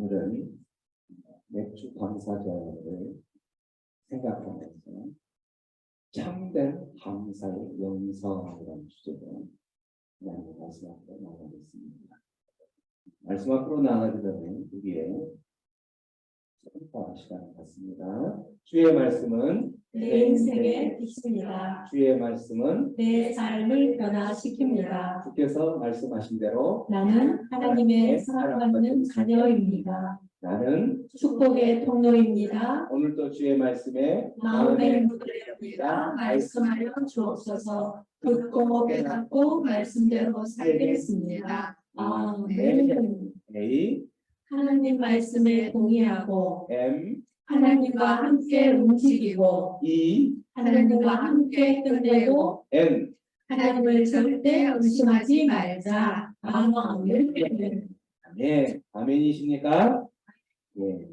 오늘은 맥주 감사절을 생각하면서 참된 감사의 영성이라는 주제로 하나님의 말씀 앞으로 나가겠습니다. 말씀 앞으로 나가기 전에 우리의 선포 시간을 갖습니다. 주의 말씀은 내 인생의 빛입니다. 주의 말씀은 내 삶을 변화시킵니다. 주께서 말씀하신 대로 나는 하나님의 사랑받는 자녀입니다. 나는 축복의 통로입니다. 오늘도 주의 말씀에 마음의 문을 열리라 말씀하여 주옵소서. 듣고 깨닫고 말씀대로 살겠습니다. 아멘. A, 하나님 말씀에 동의하고 M, 하나님과 함께 움직이고 E, 하나님과 함께 끝내고 N. 하나님을 절대 의심하지 말자. 아멘. 네, 아멘이십니까? 예.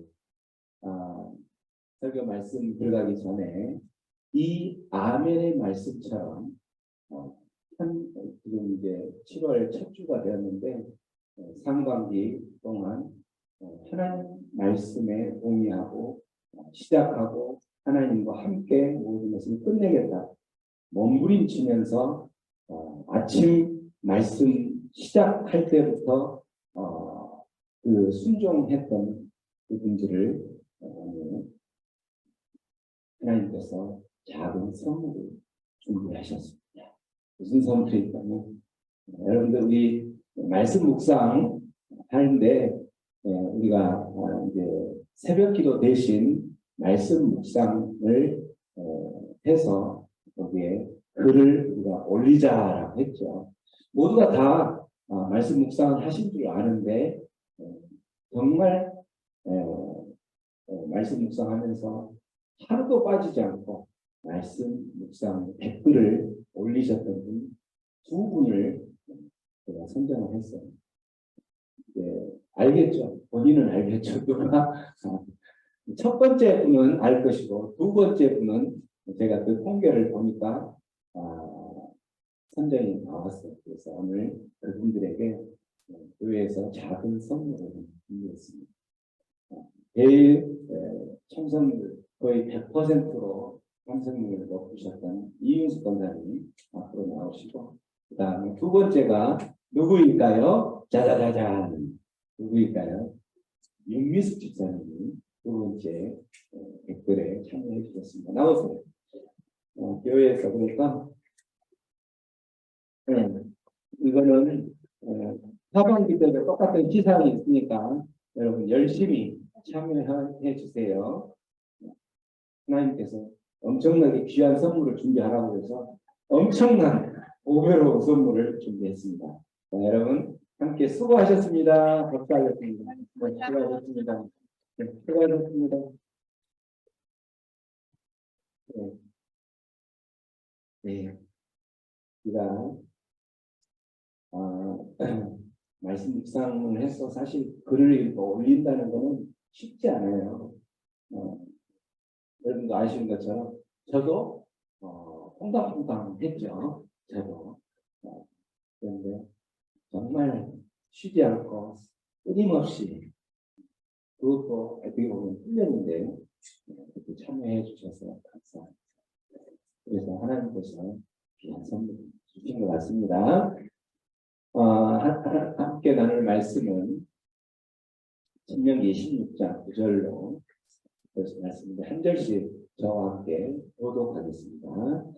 설교 말씀 들어가기 전에 이 아멘의 말씀처럼 지금 이제 7월 첫 주가 되었는데 상반기 동안 하나님 말씀에 동의하고 시작하고 하나님과 함께 모든 것을 끝내겠다. 몸부림치면서 아침 말씀 시작할 때부터 그 순종했던 그분들을 하나님께서 작은 선물을 준비하셨습니다. 무슨 선물이 있다면 여러분들 우리 말씀 묵상 하는데 우리가 이제 새벽기도 대신 말씀 묵상을 해서 거기에 글을 우리가 올리자라고 했죠. 모두가 다 말씀 묵상을 하신 줄 아는데 정말 말씀 묵상하면서 하루도 빠지지 않고 말씀 묵상 댓글을 올리셨던 분 두 분을 제가 선정을 했어요. 알겠죠. 본인은 알겠죠. 첫 번째 분은 알 것이고 두 번째 분은 제가 그 통계를 보니까 선정이 나왔어요. 그래서 오늘 그분들에게 교회에서 작은 선물을 준비했습니다. 제일 참석률 거의 100%로 참석률을 높이셨던 이윤숙 권사님 앞으로 나오시고 그 다음에 두 번째가 누구일까요? 짜자자잔 누구일까요? 윤미숙 집사님이 두 번째 댓글에 참여해 주셨습니다. 나오세요. 교회에서 그러니까 이거는 하반기 때도 똑같은 기사가 있으니까 여러분 열심히 참여해 주세요. 하나님께서 엄청나게 귀한 선물을 준비하라고 해서 엄청난 오배로운 선물을 준비했습니다. 자, 여러분 함께 수고하셨습니다. 감사하셨습니다. 수고하셨습니다. 수고하셨습니다. 네. 우리가 말씀 묵상을 해서 사실 글을 읽고 올린다는 것은 쉽지 않아요. 여러분도 아시는 것처럼 저도 퐁당퐁당 했죠. 저도. 그런데 정말 쉬지 않고 끊임없이 그것도 어떻게 보면 훈련인데 이렇게 참여해 주셔서 감사합니다. 그래서 하나님께서 귀한 선물 주신 것 같습니다. 함께 나눌 말씀은 신명기 16장 9절로 말씀인데 한 절씩 저와 함께 교독하겠습니다.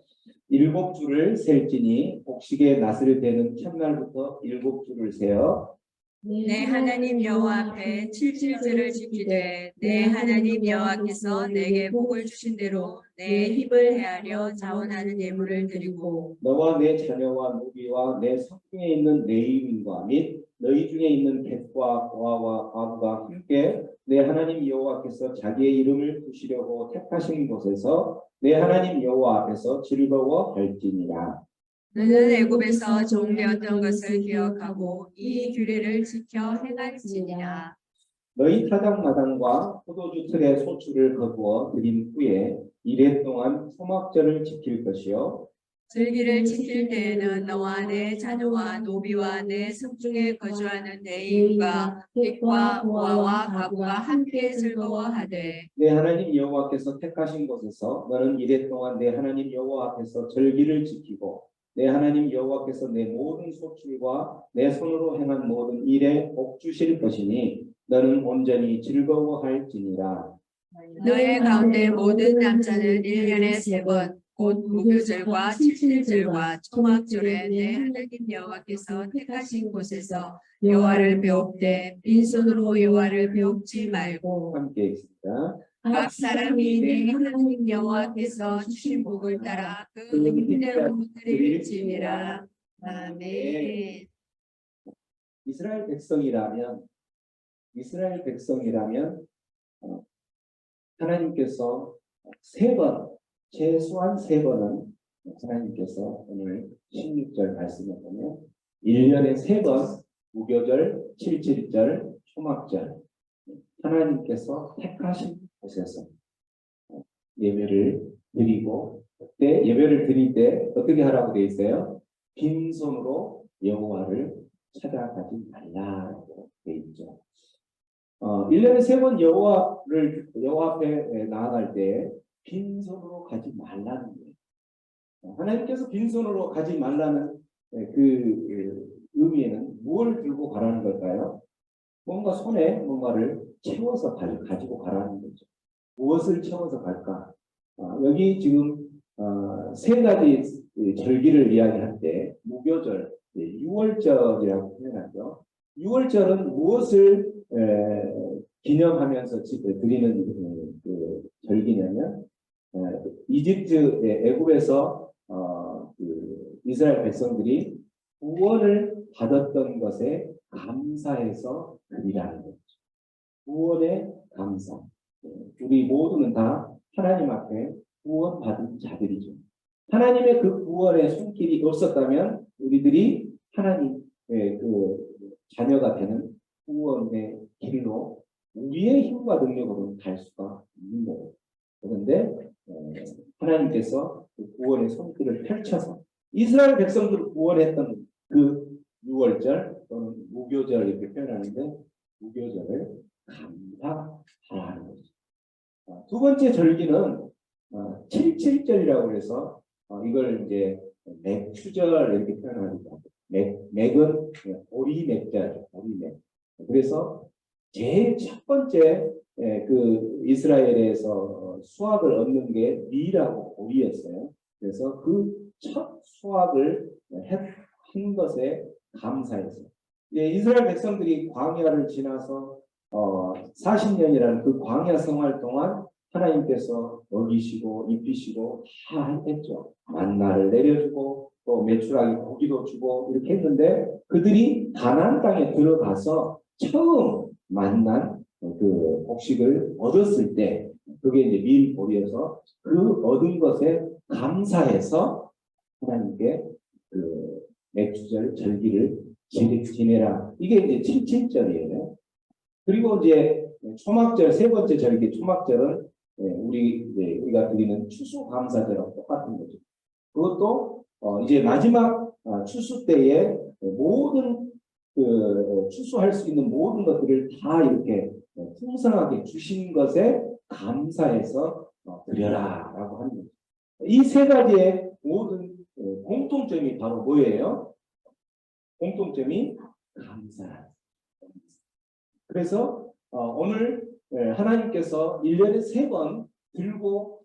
7주를 셀지니 곡식의 낫을 베는 첫날부터 7주를 세어 내 하나님 여호와 앞에 7주를 지키되 내 하나님 여호와께서 내게 복을 주신 대로 내 힘을 헤아려 자원하는 예물을 드리고 너와 내 자녀와 노비와 내 성중에 있는 레위인과 및 너희 중에 있는 객과 고아와 과부가 함께 내 하나님 여호와께서 자기의 이름을 두시려고 택하신 곳에서 내 하나님 여호와 앞에서 즐거워할지니라. 너는 애굽에서 종되었던 것을 기억하고 이 규례를 지켜 행할지니라. 너희 타작마당과 포도주 틀에 소출을 거두어 드린 후에 이래 동안 소막절을 지킬 것이요 절기를 지킬 때에는 너와 내 자녀와 노비와 내 성중에 거주하는 내 이웃과 객과 고아와 가부가 함께 즐거워하되 내 하나님 여호와께서 택하신 곳에서 너는 이래 동안 내 하나님 여호와 앞에서 절기를 지키고 내 하나님 여호와께서 내 모든 소출과 내 손으로 행한 모든 일에 복 주실 것이니 너는 온전히 즐거워할지니라. 너의 가운데 모든 남자는 1년에 3번 곧 무교절과 칠칠절과 초막절에 내 하나님 여호와께서 택하신 곳에서 여호와를 배웁되 빈손으로 여호와를 배웁지 말고 함께 읽습니다. 각 사람이 내 하나님 여호와께서 주신 복을 따라 그 힘대로 드릴지니라. 아멘. 이스라엘 백성이라면 하나님께서 최소한 세 번은 하나님께서 오늘 16절 말씀을 보면 1년에 3번 무교절, 칠칠절, 초막절 하나님께서 택하신 곳에서 예배를 드리고 그때 예배를 드릴 때 어떻게 하라고 되어 있어요? 빈손으로 여호와를 찾아가지 말라고 되어 있죠. 1년에 3번 여호와 앞에 나아갈 때 빈손으로 가지 말라는 거예요. 하나님께서 빈손으로 가지 말라는 그 의미에는 무엇을 들고 가라는 걸까요? 뭔가 손에 뭔가를 채워서 가지고 가라는 거죠. 무엇을 채워서 갈까? 여기 지금 3가지 절기를 이야기할 때 무교절, 6월절이라고 표현하죠. 6월절은 무엇을 기념하면서 드리는 그 절기냐면 이집트 애굽에서 그 이스라엘 백성들이 구원을 받았던 것에 감사해서 드리라는 거죠. 구원의 감사. 우리 모두는 다 하나님 앞에 구원받은 자들이죠. 하나님의 그 구원의 손길이 없었다면 우리들이 하나님의 그 자녀가 되는 구원의 길로 우리의 힘과 능력으로는 갈 수가 없는 거예요. 그런데 하나님께서 그 구원의 손길을 펼쳐서 이스라엘 백성들을 구원했던 그 6월절 또는 무교절 이렇게 표현하는데 무교절을 감사하라는 거죠. 두 번째 절기는 칠칠절이라고 해서 이걸 이제 맥추절 이렇게 표현합니다. 맥은 오리맥자죠. 오리맥. 그래서 제일 첫 번째 그 이스라엘에서 수확을 얻는 게 밀하고 오리였어요. 그래서 그 첫 수확을 한 것에 감사해서 이스라엘 백성들이 광야를 지나서 40년이라는 그 광야 생활 동안 하나님께서 먹이시고 입히시고 다 했죠. 만나를 내려주고 또 메추라기 고기도 주고 이렇게 했는데 그들이 가나안 땅에 들어가서 처음 만난 그 곡식을 얻었을 때 그게 이제 밀보리여서 그 얻은 것에 감사해서 하나님께 그 맥주절 절기를 지내라. 이게 이제 칠칠절이에요. 그리고 이제 초막절 세 번째 절기 초막절은 우리가 드리는 추수감사절하고 똑같은 거죠. 그것도 이제 마지막 추수 때에 모든 그 추수할 수 있는 모든 것들을 다 이렇게 풍성하게 주신 것에 감사해서 드려라라고 하는 거죠. 이 세 가지의 모든 공통점이 바로 뭐예요? 공통점이 감사라. 그래서 오늘 하나님께서 1년에 3번 들고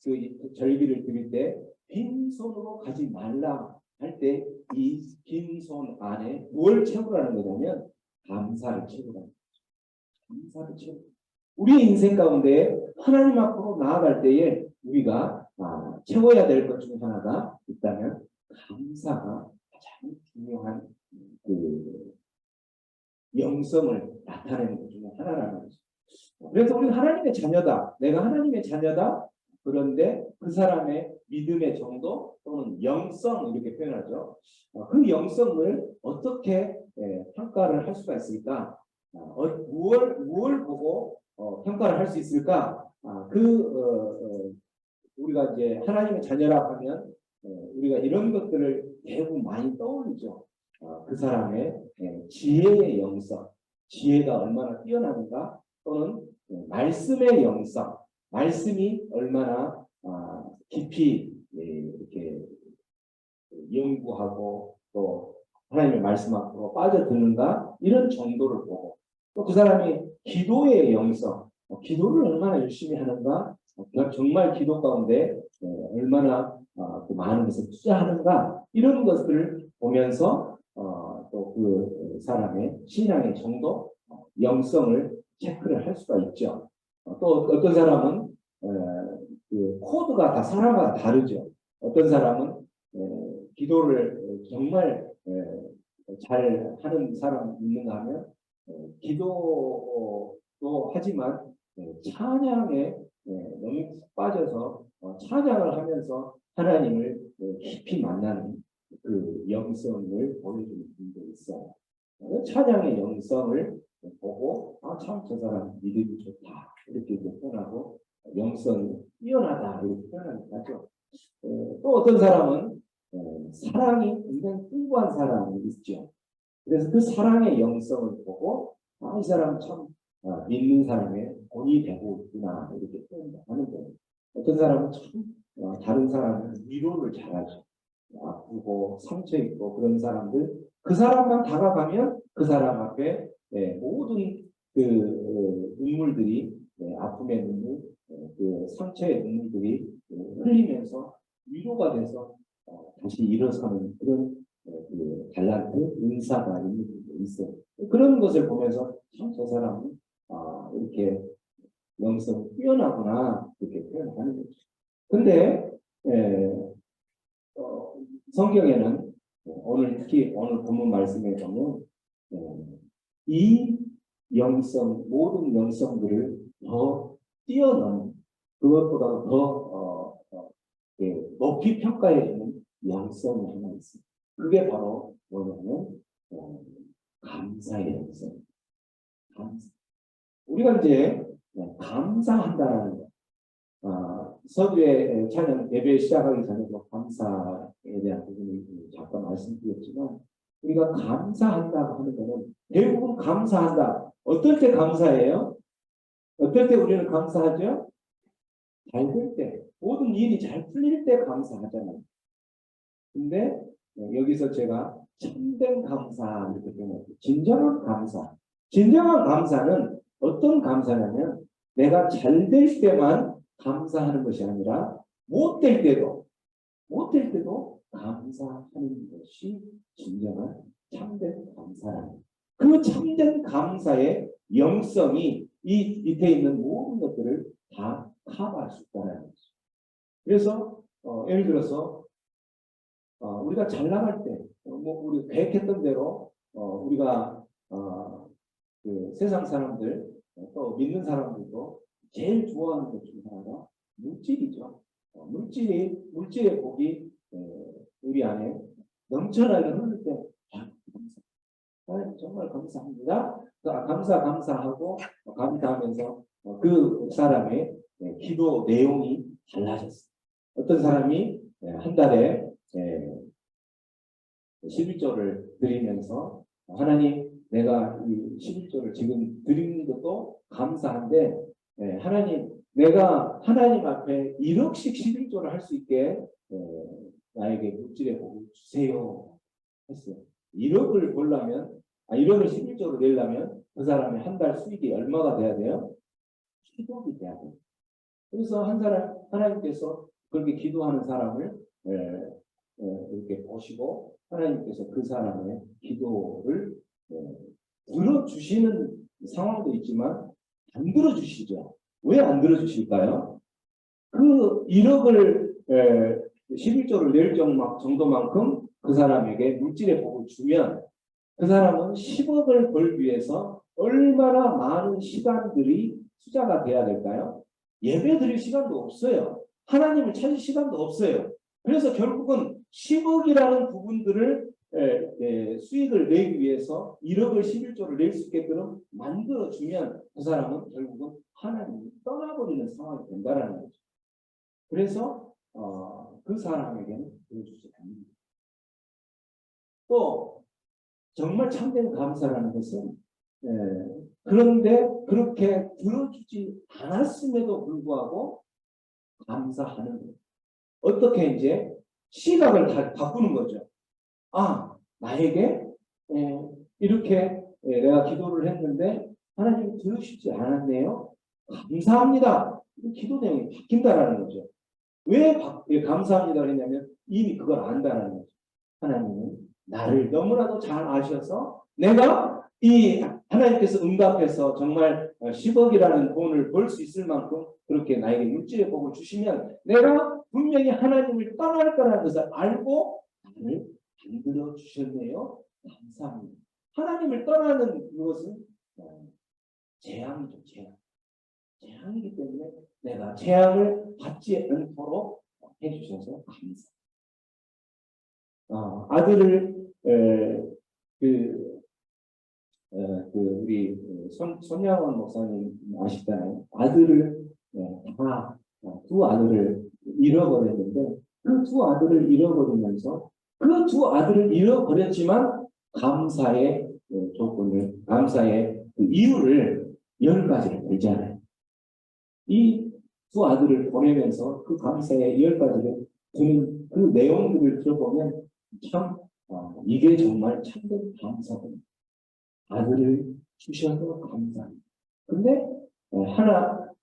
그 절기를 드릴 때 빈손으로 가지 말라 할 때 이 빈손 안에 뭘 채우라는 거냐면 감사를 채우라는 거죠. 감사를 채우. 우리 인생 가운데 하나님 앞으로 나아갈 때에 우리가 채워야 될 것 중에 하나가 있다면 감사가 가장 중요한 그 영성을 나타내는 것 중에 하나라는 거죠. 그래서 우리는 하나님의 자녀다. 내가 하나님의 자녀다. 그런데 그 사람의 믿음의 정도 또는 영성 이렇게 표현하죠. 그 영성을 어떻게 평가를 할 수가 있을까? 무엇을 보고 평가를 할 수 있을까? 우리가 이제 하나님의 자녀라고 하면 우리가 이런 것들을 대부분 많이 떠올리죠. 그 사람의 지혜의 영성, 지혜가 얼마나 뛰어난가, 또는 말씀의 영성, 말씀이 얼마나 깊이 이렇게 연구하고 또 하나님의 말씀 앞으로 빠져드는가, 이런 정도를 보고, 또 그 사람이 기도의 영성, 기도를 얼마나 열심히 하는가, 정말 기도 가운데 얼마나 그 많은 것을 투자하는가, 이런 것들을 보면서 또 그 사람의 신앙의 정도, 영성을 체크를 할 수가 있죠. 또 어떤 사람은 그 코드가 다 사람마다 다르죠. 어떤 사람은 기도를 정말 잘 하는 사람이 있는가 하면 기도도 하지만 찬양에 너무 푹 빠져서 찬양을 하면서 하나님을 깊이 만나는 그 영성을 보여주는 분도 있어요. 찬양의 영성을 보고 참 저 사람 믿음이 좋다 이렇게 표현하고, 영성이 뛰어나다 이렇게 표현하죠. 또 어떤 사람은 사랑이 굉장히 풍부한 사람이 있죠. 그래서 그 사랑의 영성을 보고 이 사람 참 믿는 사람의 본이 되고 있구나 이렇게 표현하는데, 어떤 사람은 참 다른 사람을 위로를 잘하죠. 아프고 상처 있고 그런 사람들, 그 사람만 다가가면 그 사람 앞에 모든 그 눈물들이, 아픔의 눈물, 그 상처의 눈물들이 흘리면서 위로가 돼서 다시 일어서는 그런 그 달란트, 은사가 있는 분도 있어요. 그런 것을 보면서 참 저 사람은 이렇게 영성이 뛰어나구나 이렇게 표현하는 거죠. 근데 성경에는 오늘 특히 오늘 본문 말씀에 보면 이 영성, 모든 영성들을 더 뛰어넘는, 그것보다 더 높이 평가해주는 영성이 하나 있습니다. 그게 바로 뭐냐면 감사의 영성. 감사. 우리가 이제 감사한다는 거. 서두에 찬양 예배 시작하기 전에 감사에 대한 부분을 잠깐 말씀드렸지만, 우리가 감사한다고 하는 것은 대부분 감사한다. 어떨 때 감사해요? 어떨 때 우리는 감사하죠? 잘 될 때, 모든 일이 잘 풀릴 때 감사하잖아요. 근데 여기서 제가 참된 감사 이렇게 표현했어요. 진정한 감사. 진정한 감사는 어떤 감사냐면, 내가 잘 될 때만 감사하는 것이 아니라 못 될 때도 감사하는 것이 진정한 참된 감사라는, 그 참된 감사의 영성이 이 밑에 있는 모든 것들을 다 커버할 수 있다는 거죠. 그래서 예를 들어서 우리가 잘 나갈 때, 우리 계획했던 대로 우리가 그 세상 사람들, 또 믿는 사람들도 제일 좋아하는 것 중 하나가 물질이죠. 물질의 복이 우리 안에 넘쳐나게 흐를 때 정말 감사합니다. 감사하고 감사하면서 그 사람의 기도 내용이 달라졌어요. 어떤 사람이 한 달에 11조를 드리면서, 하나님, 내가 이 11조를 지금 드리는 것도 감사한데, 하나님, 내가 하나님 앞에 1억씩 11조를 할 수 있게 나에게 물질의 복을 주세요 했어요. 1억을 벌려면, 1억을 11조를 내려면 그 사람의 한 달 수익이 얼마가 돼야 돼요? 10억이 돼야 돼요. 그래서 하나님께서 그렇게 기도하는 사람을 이렇게 보시고, 하나님께서 그 사람의 기도를 들어주시는 상황도 있지만 안 들어주시죠. 왜 안 들어주실까요? 그 1억을 11조를 낼 정도만큼 그 사람에게 물질의 복을 주면, 그 사람은 10억을 벌기 위해서 얼마나 많은 시간들이 투자가 돼야 될까요? 예배 드릴 시간도 없어요. 하나님을 찾을 시간도 없어요. 그래서 결국은 10억이라는 부분들을 수익을 내기 위해서 1억을 11조를 낼 수 있게끔 만들어주면 그 사람은 결국은 하나님을 떠나버리는 상황이 된다는 거죠. 그래서 그 사람에게는 보여주지 않습니다. 또 정말 참된 감사라는 것은 그런데 그렇게 들어주지 않았음에도 불구하고 감사하는 거예요. 어떻게 이제 시각을 다 바꾸는 거죠. 아, 나에게 이렇게 내가 기도를 했는데 하나님이 들으시지 않았네요. 감사합니다. 기도 내용이 바뀐다라는 거죠. 왜 감사합니다 그랬냐면 이미 그걸 안다라는 거죠. 하나님은 나를 너무나도 잘 아셔서 내가 이 하나님께서 응답해서 정말 10억이라는 돈을 벌 수 있을 만큼 그렇게 나에게 물질의 복을 주시면 내가 분명히 하나님을 떠날 거라는 것을 알고 나를 만들어 주셨네요. 감사합니다. 하나님을 떠나는 그것은 재앙이죠. 재앙이기 때문에 내가 재앙을 받지 않도록 해주셔서 감사. 아들을 우리 손양원 목사님 아시잖아요. 아들을 두 아들을 잃어버렸는데 그 두 아들을 잃어버리면서 그 두 아들을 잃어버렸지만 감사의 조건을 감사의 그 이유를 10가지를 알잖아요. 이 두 아들을 보내면서 그 감사의 10가지를 주는 그 내용들을 들어보면 참 이게 정말 참된 감사입니다. 아들을 주셔서 감사합니다. 근데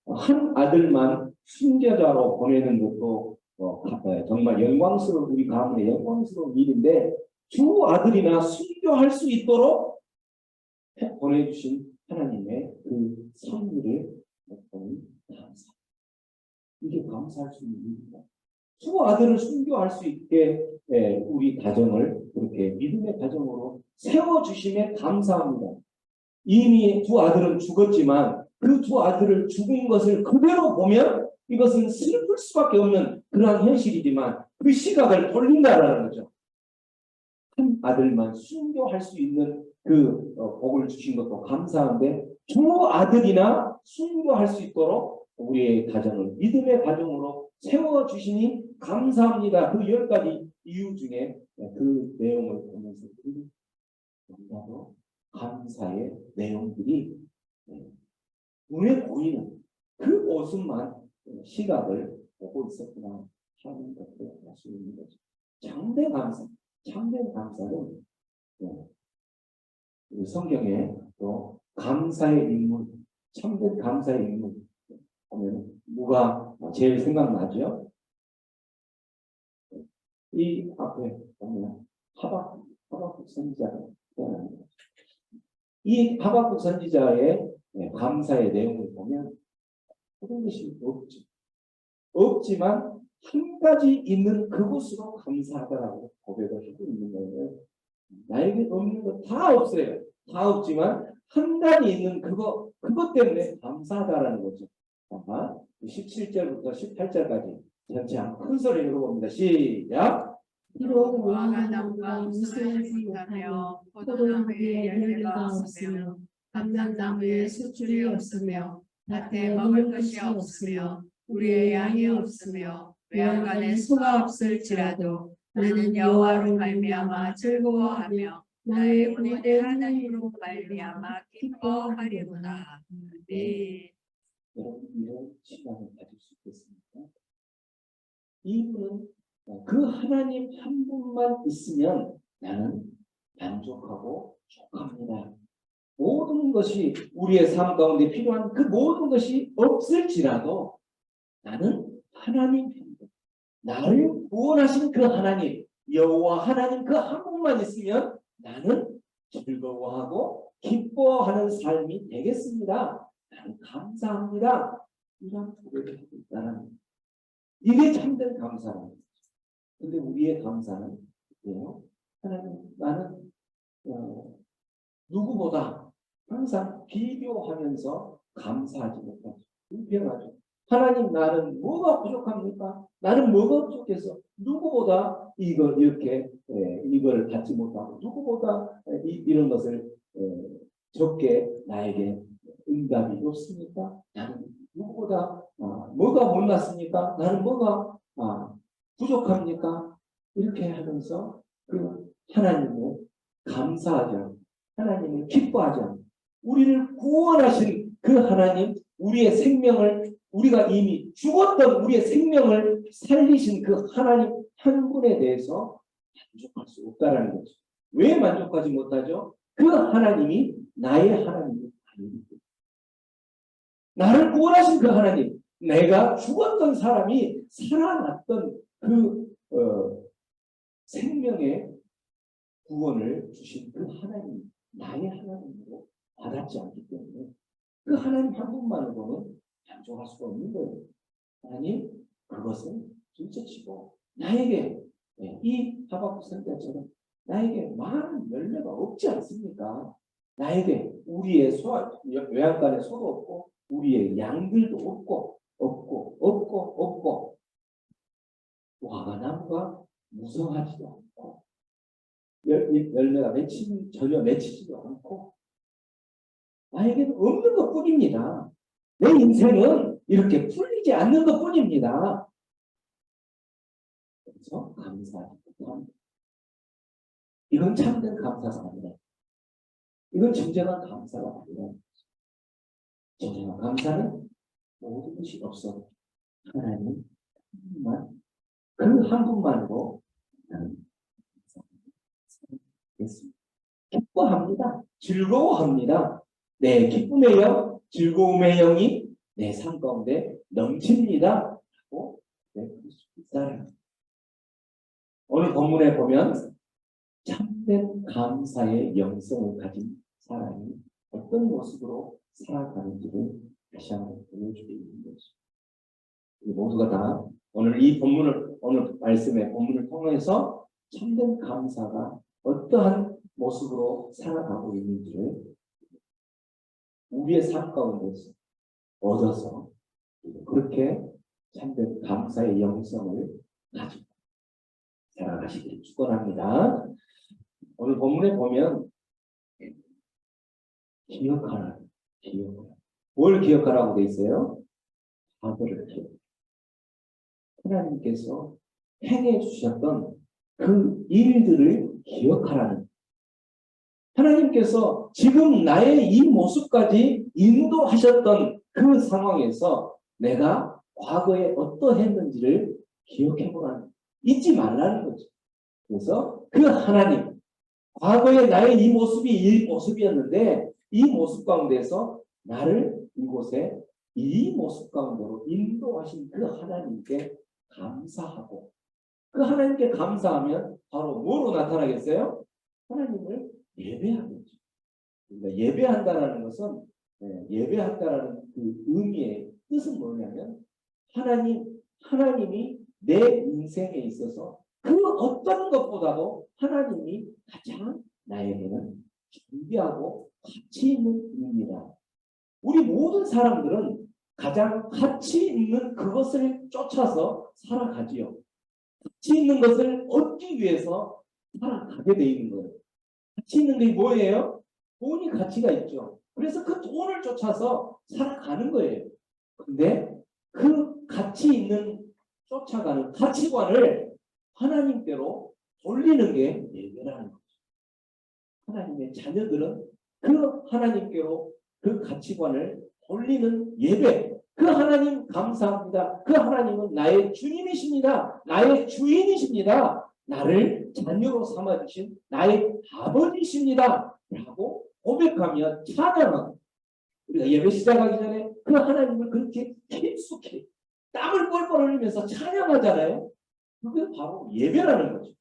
한 아들만 순교자로 보내는 것도 정말 영광스러운 우리 가문의 영광스러운 일인데 두 아들이나 순교할 수 있도록 보내주신 하나님의 그 섭리를 감사. 이게 감사할 수 있는 일입니다. 두 아들을 순교할 수 있게 우리 가정을 그렇게 믿음의 가정으로 세워주심에 감사합니다. 이미 두 아들은 죽었지만 그 두 아들을 죽은 것을 그대로 보면 이것은 슬플 수밖에 없는 그러한 현실이지만 그 시각을 돌린다라는 거죠. 한 아들만 순교할 수 있는 그 복을 주신 것도 감사한데 두 아들이나 순교할 수 있도록 우리의 가정을 믿음의 가정으로 세워주시니 감사합니다. 그 10가지 이유 중에 그 내용을 보면서 너무나도 감사의 내용들이 눈에 보이는 그 모습만 시각을 보고 있었구나 하는 것을 알 수 있는 거죠. 참된 감사는 성경에 또 감사의 인물, 참된 감사의 인물 보면 누가 제일 생각나죠? 이 앞에 보면 하박국 선지자가 태어납니다. 이 하박국 선지자의 감사의 내용을 보면 그런 것이 없지만 한 가지 있는 그곳으로 감사하다라고 고백을 하고 있는 거예요. 나에게 없는 거 다 없어요. 다 없지만 한 가지 있는 그것 때문에 감사하다라는 거죠. 17절부터 18절까지 전체 큰 소리로 봅니다. 시작. 비록 무화과 나무가 무수하지 못하며 포도나무에 열매가 없으며 감람나무에 수출이 없으며 밭에 먹을 것이 없으며 우리의 양이 없으며 외양간에 소가 없을지라도 나는 여호와로 말미암아 즐거워하며 나의 구원의 하나님으로 말미암아 기뻐하리로다. 네. 여러분 이런 시간을 가질 수 있겠습니까? 이분은 그 하나님 한 분만 있으면 나는 만족하고 족합니다. 모든 것이 우리의 삶 가운데 필요한 그 모든 것이 없을지라도 나는 하나님 편, 나를 구원하신 그 하나님 여호와 하나님 그 한 분만 있으면 나는 즐거워하고 기뻐하는 삶이 되겠습니다. 나는 감사합니다. 이런 고백을 하고 있다는 이게 참된 감사랍니다. 근데 우리의 감사는 뭐예요? 하나님 나는 누구보다 항상 비교하면서 감사하지 못하죠. 불평하죠. 하나님 나는 뭐가 부족합니까? 나는 뭐가 부족해서 누구보다 이렇게 이걸 받지 못하고 누구보다 이런 것을 적게 나에게 응답이 없습니까? 나는 누구보다 뭐가 못났습니까? 나는 뭐가 부족합니까? 이렇게 하면서 그 하나님을 감사하죠. 하나님을 기뻐하죠. 우리를 구원하신 그 하나님, 우리의 생명을, 우리가 이미 죽었던 우리의 생명을 살리신 그 하나님 한 분에 대해서 만족할 수 없다라는 거죠. 왜 만족하지 못하죠? 그 하나님이 나의 하나님이 아닙니다. 나를 구원하신 그 하나님, 내가 죽었던 사람이 살아났던 그 생명의 구원을 주신 그 하나님, 나의 하나님으로 와닿지 않기 때문에 그 하나님 한 분만으로는 만족할 수가 없는 거예요. 하나님, 그것은 둘째치고 나에게 이 하박국 선지자처럼 나에게 많은 열매가 없지 않습니까? 나에게 우리의 외양간에 소도 없고 우리의 양들도 없고 와가나무가 무성하지도 않고 열매가 전혀 맺히지도 않고 나에게는 없는 것뿐입니다. 내 인생은 이렇게 풀리지 않는 것뿐입니다. 그래서 감사하지 못합니다. 이건 참된 감사가 아니라 이건 진정한 감사가 아니라 진정한 감사는 모든 것이 없어 하나님 한 분만 그 한 분만으로 나는 감사했습니다. 기뻐합니다. 즐거워합니다. 내 기쁨의 영, 즐거움의 영이 내 삶 가운데 넘칩니다. 라고 그럴 수 있다. 오늘 본문에 보면 참된 감사의 영성을 가진 사람이 어떤 모습으로 살아가는지를 다시 한번 보여주고 있는 것입니다. 모두가 다 오늘 이 본문을, 오늘 말씀의 본문을 통해서 참된 감사가 어떠한 모습으로 살아가고 있는지를 우리의 삶 가운데서 얻어서 그렇게 참된 감사의 영성을 가지고 살아가시기를 축원합니다. 오늘 본문에 보면 기억하라. 뭘 기억하라고 돼 있어요? 과거를 기억. 하나님께서 행해 주셨던 그 일들을 기억하라는. 하나님께서 지금 나의 이 모습까지 인도하셨던 그 상황에서 내가 과거에 어떠했는지를 기억해보라는, 잊지 말라는 거죠. 그래서 그 하나님, 과거에 나의 이 모습이 이 모습이었는데 이 모습 가운데서 나를 이곳에 이 모습 가운데로 인도하신 그 하나님께 감사하고, 그 하나님께 감사하면 바로 뭐로 나타나겠어요? 하나님을 예배하겠죠. 그러니까 예배한다라는 것은 예배한다라는 그 의미의 뜻은 뭐냐면 하나님이 내 인생에 있어서 그 어떤 것보다도 하나님이 가장 나에게는 존귀하고 가치 있는 분입니다. 우리 모든 사람들은 가장 가치 있는 그것을 쫓아서 살아가지요. 가치 있는 것을 얻기 위해서 살아가게 돼 있는 거예요. 가치 있는 게 뭐예요? 돈이 가치가 있죠. 그래서 그 돈을 쫓아서 살아가는 거예요. 근데 그 가치 있는 쫓아가는 가치관을 하나님께로 돌리는 게 예배라는 거죠. 하나님의 자녀들은 그 하나님께로 그 가치관을 돌리는 예배. 그 하나님 감사합니다. 그 하나님은 나의 주님이십니다. 나의 주인이십니다. 나를 자녀로 삼아주신 나의 아버지십니다. 라고 고백하며 찬양하고, 우리가 예배 시작하기 전에 그 하나님을 그렇게 깊숙이 땀을 뻘뻘 흘리면서 찬양하잖아요. 그게 바로 예배라는 거죠.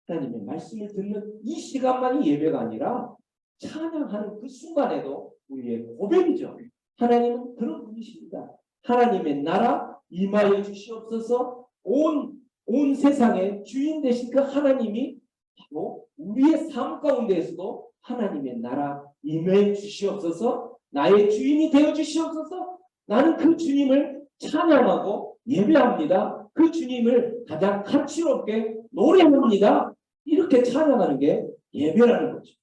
하나님의 말씀을 듣는 이 시간만이 예배가 아니라 찬양하는 그 순간에도 우리의 고백이죠. 하나님은 그런 분이십니다. 하나님의 나라 임하여 주시옵소서. 온 세상의 주인 되신 그 하나님이 바로 우리의 삶 가운데에서도 하나님의 나라 임해 주시옵소서. 나의 주인이 되어 주시옵소서. 나는 그 주님을 찬양하고 예배합니다. 그 주님을 가장 가치롭게 노래합니다. 이렇게 찬양하는 게 예배라는 거죠.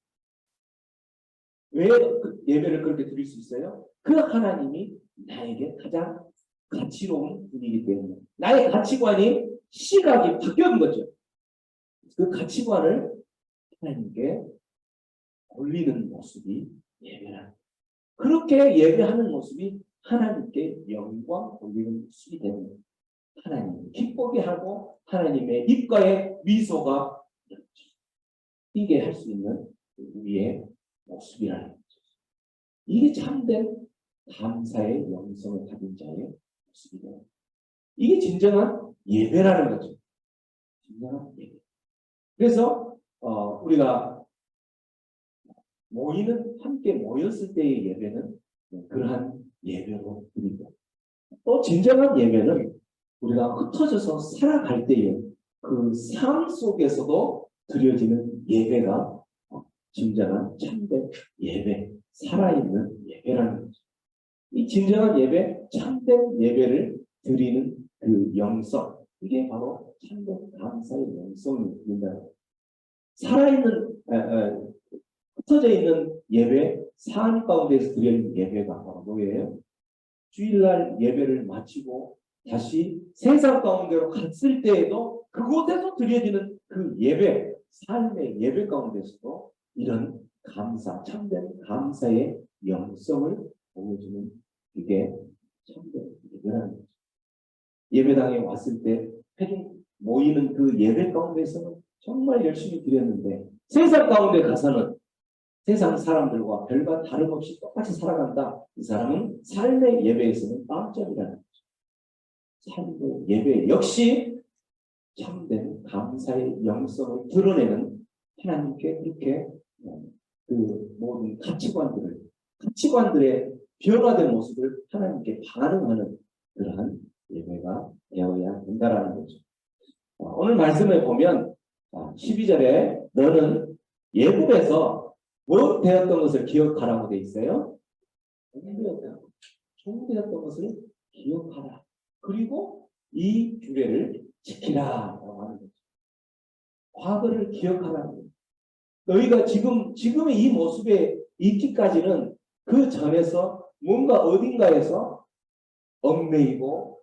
왜 그 예배를 그렇게 드릴 수 있어요? 그 하나님이 나에게 가장 가치로운 분이기 때문에 나의 가치관이 시각이 바뀌는 거죠. 그 가치관을 하나님께 올리는 모습이 예배라. 그렇게 예배하는 모습이 하나님께 영광 올리는 모습이 되는 하나님을 기쁘게 하고 하나님의 입가에 미소가 띄게 할 수 있는 우리의 모습이라는 거죠. 이게 참된 감사의 영성을 가진 자의 모습이다. 이게 진정한 예배라는 거죠. 진정한 예배. 그래서 우리가 함께 모였을 때의 예배는 그러한 예배로 드리고, 또 진정한 예배는 우리가 흩어져서 살아갈 때에 그 삶 속에서도 드려지는 예배가 진정한 참된 예배, 살아있는 예배라는 거죠. 이 진정한 예배, 참된 예배를 드리는 그 영성, 이게 바로 참된 감사의 영성을 드린다는 거죠. 살아있는 흩어져 있는 예배, 삶 가운데서 드리는 예배가 바로 뭐예요? 주일날 예배를 마치고 다시 세상 가운데로 갔을 때에도 그곳에서 드려지는 그 예배, 삶의 예배 가운데서도 이런 감사, 참된 감사의 영성을 보여주는 이게 참된 예배라는 거죠. 예배당에 왔을 때 모이는 그 예배 가운데서는 정말 열심히 드렸는데 세상 가운데 가서는 세상 사람들과 별반 다름없이 똑같이 살아간다. 이 사람은 삶의 예배에서는 빵점이라는 거죠. 삶의 예배 역시 참된 감사의 영성을 드러내는 하나님께 그렇게 그 모든 가치관들의 변화된 모습을 하나님께 반응하는 그러한 예배가 되어야 된다라는 거죠. 오늘 말씀에 보면 12절에 너는 예굽에서 뭐 되었던 것을 기억하라고 돼 있어요. 종되었던 것을 기억하라. 그리고 이 규례를 지키라라고 하는 거죠. 과거를 기억하라는 거죠. 너희가 지금의 이 모습에 있기까지는 그 전에서 뭔가 어딘가에서 얽매이고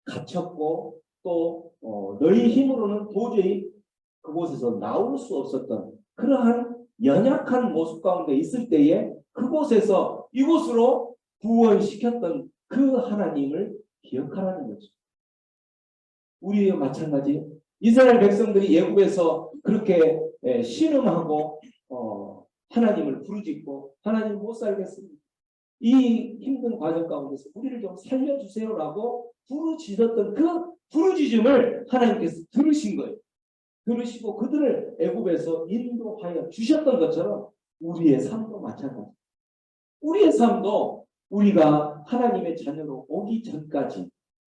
갇혔고 또 너희 힘으로는 도저히 그곳에서 나올 수 없었던 그러한 연약한 모습 가운데 있을 때에 그곳에서 이곳으로 구원시켰던 그 하나님을 기억하라는 거죠. 우리와 마찬가지 이스라엘 백성들이 애굽에서 그렇게 신음하고 하나님을 부르짖고 하나님 못 살겠습니다. 이 힘든 과정 가운데서 우리를 좀 살려주세요라고 부르짖었던 그 부르짖음을 하나님께서 들으신 거예요. 들으시고 그들을 애굽에서 인도하여 주셨던 것처럼 우리의 삶도 마찬가지. 우리의 삶도 우리가 하나님의 자녀로 오기 전까지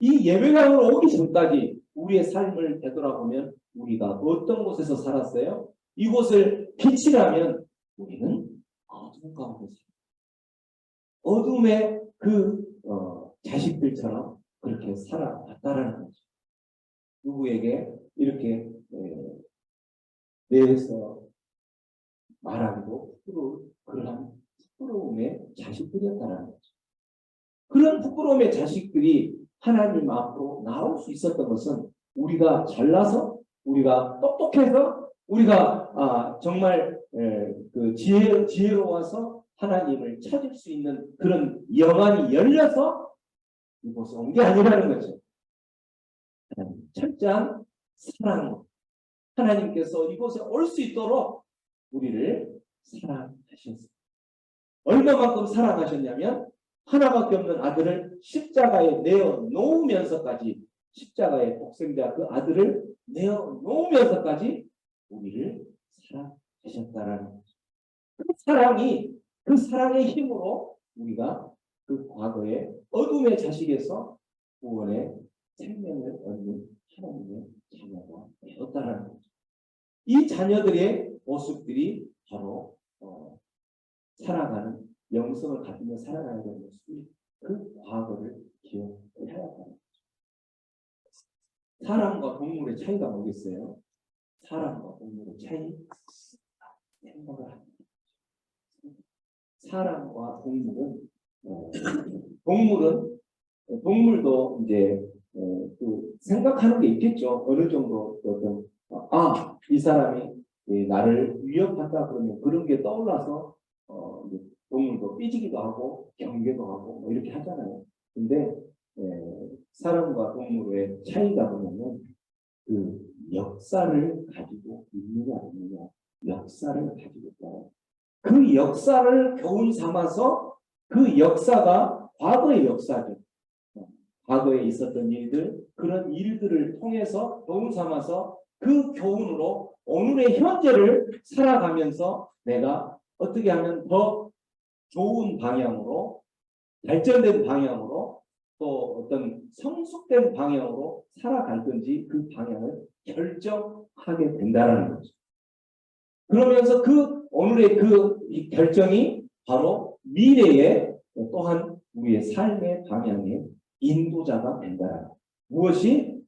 이 예배당으로 오기 전까지 우리의 삶을 되돌아보면 우리가 어떤 곳에서 살았어요? 이곳을 빛이라면 우리는 어둠 가운데 살았어요. 어둠의 그 자식들처럼 그렇게 살아왔다라는 거죠. 누구에게 이렇게 내에서 말하기도 그러한 부끄러움의 자식들이었다는 거죠. 그런 부끄러움의 자식들이 하나님 앞으로 나올 수 있었던 것은 우리가 잘나서 우리가 똑똑해서 우리가 정말 그 지혜로워서 하나님을 찾을 수 있는 그런 영안이 열려서 이곳에 온 게 아니라는 거죠. 철저한 사랑, 하나님께서 이곳에 올 수 있도록 우리를 사랑하셨습니다. 얼마만큼 사랑하셨냐면 하나밖에 없는 아들을 십자가에 내어놓으면서까지 십자가의 독생자 그 아들을 내어놓으면서까지 우리를 사랑하셨다라는 거죠. 그 사랑의 힘으로 우리가 그 과거의 어둠의 자식에서 구원의 생명을 얻는 하나님의 자녀가 되었다라는 거죠. 이 자녀들의 모습들이 바로 살아가는 영성을 가지며 살아가야 되는 모습이 그 과거를 기억해야 한다는 거죠. 사람과 동물의 차이가 뭐겠어요? 사람과 동물의 차이? 생각을 합니다. 사람과 동물은 동물도 이제 그 생각하는 게 있겠죠. 어느 정도 어떤 이 사람이 나를 위협한다 그러면 그런 게 떠올라서 이제 동물도 삐지기도 하고 경계도 하고 뭐 이렇게 하잖아요. 근데 사람과 동물의 차이가 보면은 그 역사를 가지고 있느냐 없느냐, 역사를 가지고 있다. 그 역사를 교훈 삼아서 그 역사가 과거의 역사죠. 과거에 있었던 일들, 그런 일들을 통해서 교훈 삼아서 그 교훈으로 오늘의 현재를 살아가면서 내가 어떻게 하면 더 좋은 방향으로, 발전된 방향으로, 또 어떤 성숙된 방향으로 살아갈 건지 그 방향을 결정하게 된다는 거죠. 그러면서 그 오늘의 이 결정이 바로 미래의 또한 우리의 삶의 방향의 인도자가 된다는 것. 무엇이?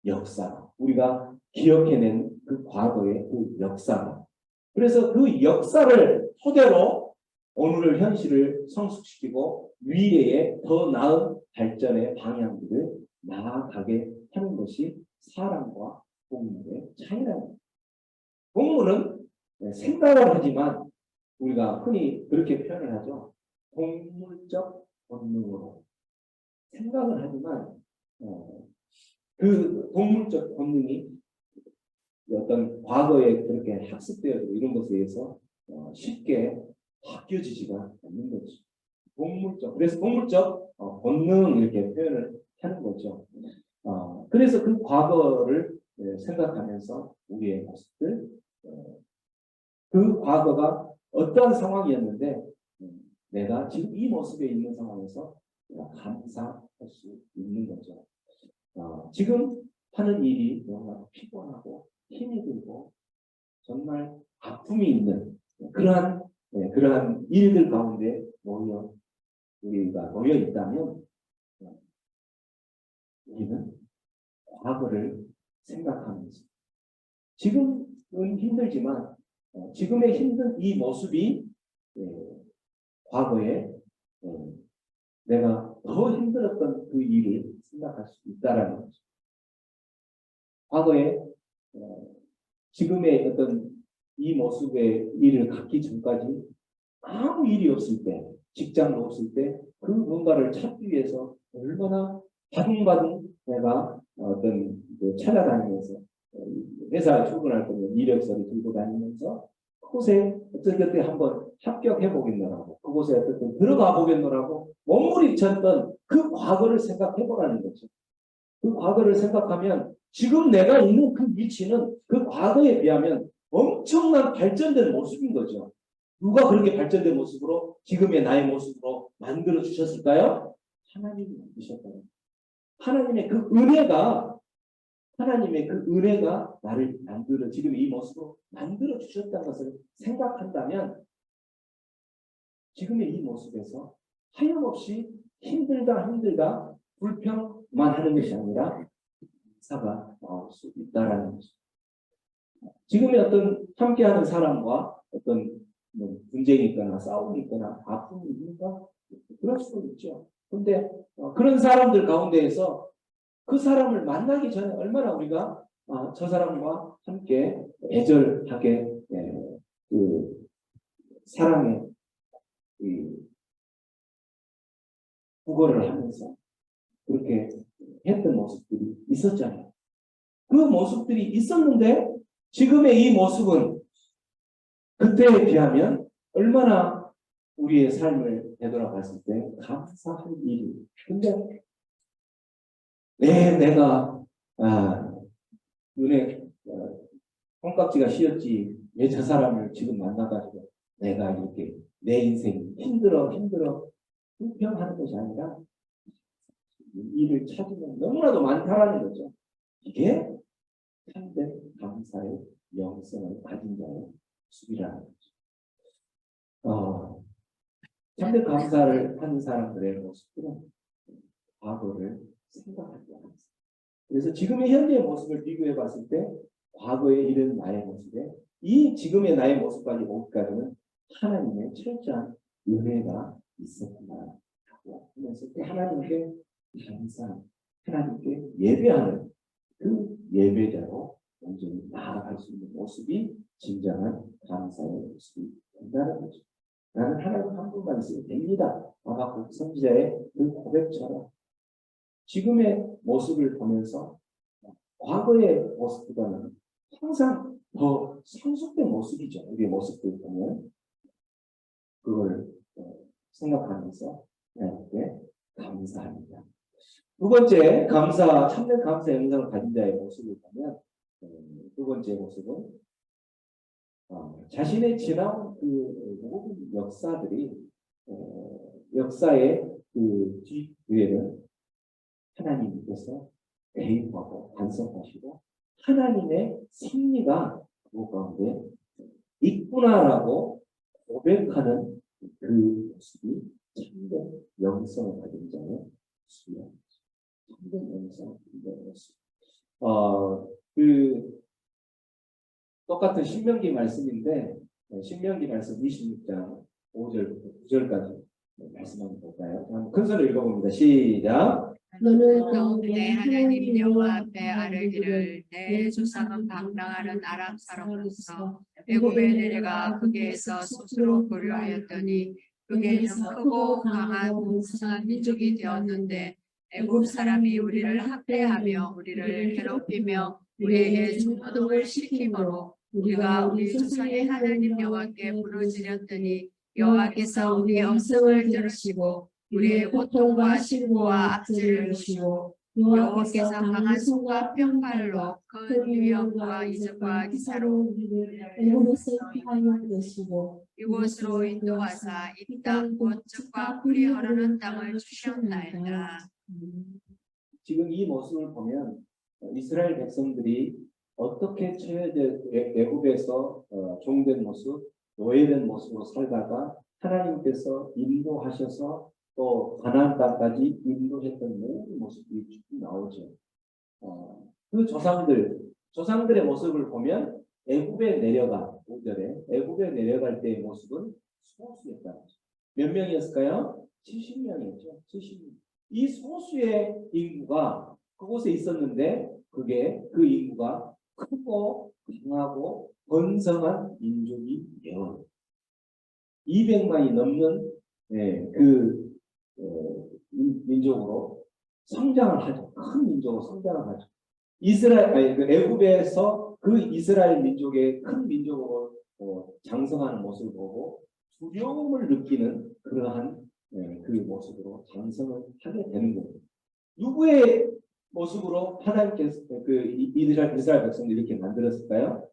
역사. 우리가 기억해낸 그 과거의 그 역사가. 그래서 그 역사를 토대로 오늘의 현실을 성숙시키고 미래의 더 나은 발전의 방향들을 나아가게 하는 것이 사람과 동물의 차이라는 겁니다. 동물은 생각을 하지만 우리가 흔히 그렇게 표현을 하죠. 동물적 본능으로 생각을 하지만 그 동물적 본능이 어떤 과거에 그렇게 학습되어지고 이런 것에 의해서 쉽게 바뀌어지지가 않는 거죠. 그래서 동물적 본능 이렇게 표현을 하는 거죠. 그래서 그 과거를 생각하면서 우리의 모습들, 그 과거가 어떠한 상황이었는데 내가 지금 이 모습에 있는 상황에서 감사할 수 있는 거죠. 지금 하는 일이 너무나 피곤하고 힘이 들고 정말 아픔이 있는 그러한 일들 가운데 우리가 놓여 있다면 우리는 과거를 생각하면서 지금은 힘들지만 지금의 힘든 이 모습이 과거에 내가 더 힘들었던 그 일을 생각할 수 있다라는 거죠. 과거에 지금의 어떤 이 모습의 일을 갖기 전까지 아무 일이 없을 때, 직장도 없을 때 그 뭔가를 찾기 위해서 얼마나 바둥바둥 내가 어떤 찾아다니면서 회사에 출근할 때는 이력서를 들고 다니면서 그곳에 어떻게 한번 합격해 보겠노라고, 그곳에 어떻게 들어가 보겠노라고 몸부림쳤던 그 과거를 생각해 보라는 거죠. 그 과거를 생각하면 지금 내가 있는 그 위치는 그 과거에 비하면 엄청난 발전된 모습인 거죠. 누가 그렇게 발전된 모습으로 지금의 나의 모습으로 만들어 주셨을까요? 하나님이 만드셨다는 하나님의 그 은혜가 나를 만들어 지금 이 모습으로 만들어 주셨다는 것을 생각한다면 지금의 이 모습에서 하염없이 힘들다 불평만 하는 것이 아니라 감사가 나올 수 있다라는 것입니다. 지금의 어떤 함께하는 사람과 어떤 분쟁이 있거나 싸움이 있거나 아픔이 있는가? 그럴 수도 있죠. 그런데 그런 사람들 가운데에서 그 사람을 만나기 전에 얼마나 우리가 저 사람과 함께 애절하게 그 사랑의 구걸을 하면서 그렇게 했던 모습들이 있었잖아요. 그 모습들이 있었는데 지금의 이 모습은 그때에 비하면 얼마나 우리의 삶을 되돌아봤을 때 감사할 일이. 근데 내가 눈에 콩깍지가 씌었지 왜 저 사람을 지금 만나가지고 내가 이렇게 내 인생이 힘들어 불평하는 것이 아니라 일을 찾으면 너무나도 많다라는 거죠. 이게 참된 감사의 영성을 가진 자의 모습이라는 거죠. 참된 감사를 하는 사람들의 모습들은 과거를 생각하지 않습니다. 그래서 지금의 현재의 모습을 비교해 봤을 때 과거에 이런 나의 모습에 이 지금의 나의 모습까지 오기까지는 하나님의 철저한 은혜가 있었구나 하고 하면서 하나님께 항상 하나님께 예배하는 그 예배자로 온전히 나아갈 수 있는 모습이 진정한 감사의 모습이 된다는 거죠. 나는 하나님 한 분만 있으면 됩니다. 하박국 선지자의 그 고백처럼 지금의 모습을 보면서 과거의 모습보다는 항상 더 성숙된 모습이죠. 우리의 모습들 보면 그걸 생각하면서 하나님께 감사합니다. 두 번째 감사, 참된 감사 영성을 가진 자의 모습을 보면 두 번째 모습은 자신의 지나온 그 모든 역사들이 역사의 그 뒤에는 하나님께서 개입하고 간섭하시고 하나님의 섭리가 그 가운데 있구나라고 고백하는 그 모습이 참된 영성을 가진 자의 모습이에요. 참된 영성을 가진 자의 모습. 그 똑같은 신명기 말씀인데 신명기 말씀 26장 5절부터 9절까지 말씀 한번 볼까요? 한번 큰 소리로 읽어봅니다. 시작. 너는 내 하나님 여호와 앞에 아뢰기를 내 조상은 방랑하는 아람 사람으로서 애굽에 내려가 거기에서 스스로 거류하였더니 거기에서 크고 강하고 무성한 민족이 되었는데 애굽 사람이 우리를 학대하며 우리를 괴롭히며 우리에게 중노동을 시키므로 우리가 우리 조상의 하나님 여호와께 부르짖었더니 여호와께서 우리의 음성을 들으시고 우리의 고통과 신고와 악질을 보시고 여호와께서 강한 손과 평팔로 큰 유형과 이적과 기사로 우리를 애굽에서 피하여 내시고 이곳으로 인도하사 이 땅 곧 젖과 꿀이 흐르는 땅을 주셨나이다. 지금 이 모습을 보면 이스라엘 백성들이 어떻게 처해져 애굽에서 종된 모습, 노예된 모습으로 살다가 하나님께서 인도하셔서 또 가나안 땅까지 인도했던 모든 모습이 쭉 나오죠. 그 조상들의 모습을 보면 애굽에 내려가 5절에 애굽에 내려갈 때의 모습은 소수였다. 몇 명이었을까요? 70명이었죠. 70명. 이 소수의 인구가 그곳에 있었는데 그게 그 인구가 크고 강하고 번성한 민족이 되어요. 200만이 넘는 민족으로 성장을 하죠. 큰 민족으로 성장을 하죠. 애굽에서 그 이스라엘 민족의 큰 민족으로 장성하는 모습을 보고 두려움을 느끼는 그러한 그 모습으로 장성을 하게 되는 겁니다. 누구의 모습으로 하나님께서 이스라엘 백성들이 이렇게 만들었을까요?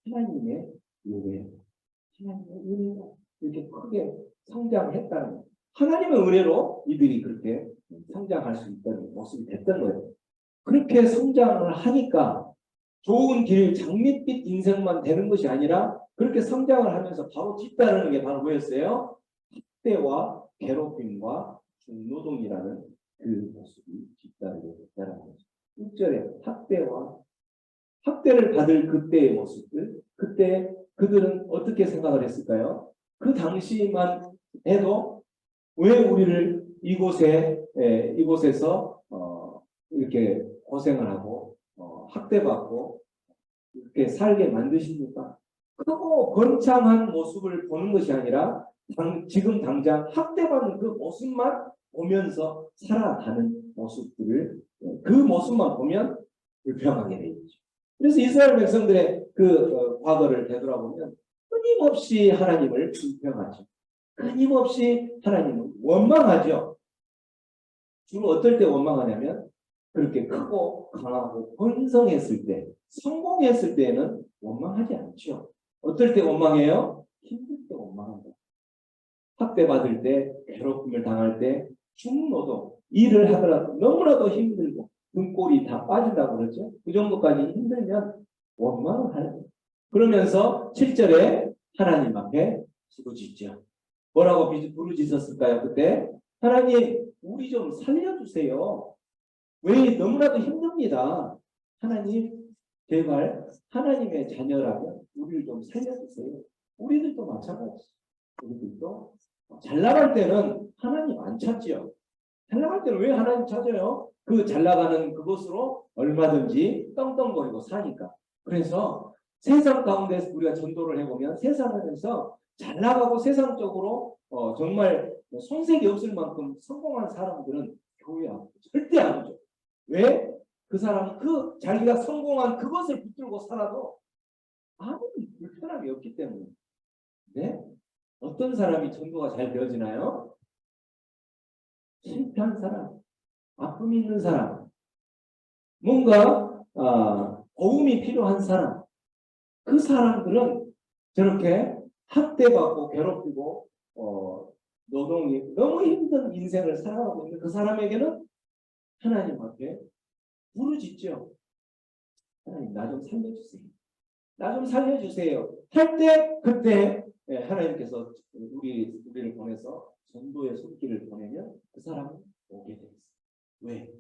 하나님의 은혜, 하나님의 은혜로 이렇게 크게 성장했다는 거예요. 하나님의 은혜로 이들이 그렇게 성장할 수 있다는 모습이 됐던 거예요. 그렇게 성장을 하니까 좋은 길, 장밋빛 인생만 되는 것이 아니라 그렇게 성장을 하면서 바로 뒤따르는 게 바로 뭐였어요? 학대와 괴롭힘과 중노동이라는 그 모습이 뒤따르게 됐다는 거죠. 6절에 학대를 받을 그때의 모습들, 그때 그들은 어떻게 생각을 했을까요? 그 당시만 해도 왜 우리를 이곳에서 이렇게 고생을 하고 학대받고 이렇게 살게 만드십니까? 크고 번창한 모습을 보는 것이 아니라 지금 당장 학대받는 그 모습만 보면서 살아가는 모습들을 그 모습만 보면 불평하게 되죠. 그래서 이스라엘 백성들의 그 과거를 되돌아보면 끊임없이 하나님을 불평하죠. 끊임없이 하나님을 원망하죠. 주로 어떨 때 원망하냐면 그렇게 크고 강하고 번성했을 때, 성공했을 때는 원망하지 않죠. 어떨 때 원망해요? 힘들 때 원망한다. 학대받을 때, 괴롭힘을 당할 때, 중노동, 일을 하더라도 너무나도 힘들고 등골이 다 빠진다고 그러죠. 그 정도까지 힘들면 원망을 하는 거예요. 그러면서 7절에 하나님 앞에 부르짖죠. 뭐라고 부르짖었을까요? 그때 하나님 우리 좀 살려주세요. 왜 너무나도 힘듭니다. 하나님 제발 하나님의 자녀라면 우리를 좀 살려주세요. 우리들도 마찬가지. 우리들도 잘 나갈 때는 하나님 안 찾지요. 잘 나갈 때는 왜 하나님 찾아요? 그 잘 나가는 그것으로 얼마든지 떵떵거리고 사니까. 그래서 세상 가운데서 우리가 전도를 해보면 세상에서 잘 나가고 세상적으로 정말 손색이 없을 만큼 성공한 사람들은 교회 앞에 절대 안 오죠. 왜? 그 사람은 그 자기가 성공한 그것을 붙들고 살아도 아무리 불편함이 없기 때문에. 네? 어떤 사람이 전도가 잘 되어지나요? 실패한 사람, 아픔이 있는 사람, 뭔가 도움이 필요한 사람, 그 사람들은 저렇게 학대받고 괴롭히고 노동이 너무 힘든 인생을 살아가고 있는 그 사람에게는 하나님 앞에 부르짖죠. 하나님 나 좀 살려주세요. 나 좀 살려주세요. 할 때 그때 하나님께서 우리를 보내서 전도의 손길을 보내면 그 사람은 오게 돼 있어요. 왜?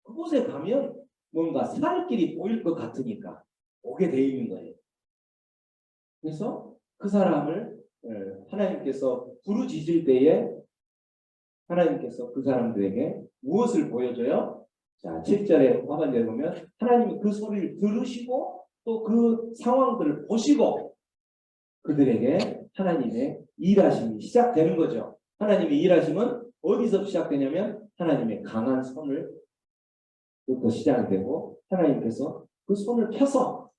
그곳에 가면 뭔가 살 길이 보일 것 같으니까 오게 돼 있는 거예요. 그래서 그 사람을 하나님께서 부르짖을 때에 하나님께서 그 사람들에게 무엇을 보여줘요? 자, 7절에 하반절에 보면 하나님이 그 소리를 들으시고 또 그 상황들을 보시고 그들에게 하나님의 일하심이 시작되는 거죠. 하나님의 일하심은 어디서 시작되냐면 하나님의 강한 손을부터 시작이 되고 하나님께서 그 손을 펴서